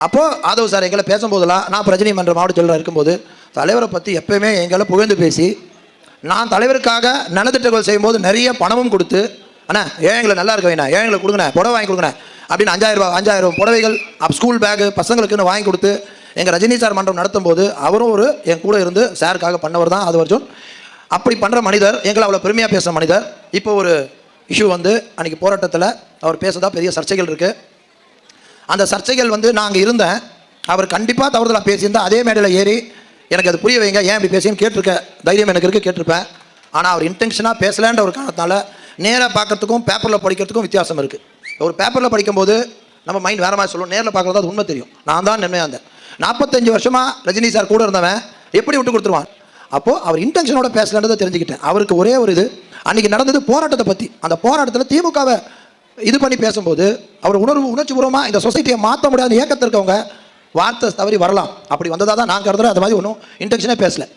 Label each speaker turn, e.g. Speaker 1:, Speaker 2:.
Speaker 1: அப்போது ஆதவ் சார் எங்களை பேசும்போதெல்லாம் நான் ரஜினி மன்ற மாவட்ட செயலராக இருக்கும்போது தலைவரை பற்றி எப்போயுமே எங்களை புகழ்ந்து பேசி நான் தலைவருக்காக நலத்திட்டங்கள் செய்யும்போது நிறைய பணமும் கொடுத்து அண்ணா ஏழைங்களை நல்லா இருக்க வேணா ஏழைங்களை கொடுங்கண்ணே புடவை வாங்கி கொடுங்கண்ணே அப்படின்னு 5000 புடவைகள் ஸ்கூல் பேக்கு பசங்களுக்குன்னு வாங்கி கொடுத்து எங்கள் ரஜினி சார் மன்றம் நடத்தும் போது அவரும் என் கூட இருந்து சாருக்காக பண்ணவர் தான் அது வருஷம். அப்படி பண்ணுற மனிதர், எங்களை அவ்வளோ பெருமையாக பேசுகிற மனிதர். இப்போ ஒரு இஷ்யூ அன்றைக்கி போராட்டத்தில் அவர் பேசுகிறதா பெரிய சர்ச்சைகள் இருக்குது. அந்த சர்ச்சைகள் நாங்கள் இருந்தேன், அவர் கண்டிப்பாக தவறுதலாக பேசியிருந்தால் அதே மேடையில் ஏறி எனக்கு அது புரிய வைங்க, ஏன் இப்படி பேசின்னு கேட்டிருக்க தைரியம் எனக்கு இருக்குது, கேட்டிருப்பேன். ஆனால் அவர் இன்டென்ஷனாக பேசலேன்ற ஒரு காரணத்தினால நேராக பார்க்குறதுக்கும் பேப்பரில் படிக்கிறதுக்கும் வித்தியாசம் இருக்குது. ஒரு பேப்பரில் படிக்கும்போது நம்ம மைண்ட் வேறு மாதிரி சொல்லுவோம், நேரில் பார்க்குறது அது உண்மை தெரியும். நான் தான் நன்மையாக இருந்தேன். 45 வருஷமாக ரஜினி சார் கூட இருந்தவன் எப்படி விட்டு கொடுத்துருவான்? அப்போது அவர் இன்டென்ஷனோட பேசலன்றதை தெரிஞ்சுக்கிட்டேன். அவருக்கு ஒரே ஒரு இது, அன்றைக்கி நடந்தது போராட்டத்தை பற்றி. அந்த போராட்டத்தில் திமுகவை இது பண்ணி பேசும்போது அவர் உணர்ச்சி பூர்வமாக இந்த சொசைட்டியை மாற்ற முடியாத இயக்கத்தில் இருக்கவங்க வார்த்தை தவறி வரலாம். அப்படி வந்ததாக தான் நான் கருதுகிறேன். அது மாதிரி ஒன்றும் இன்டென்ஷனே பேசலை.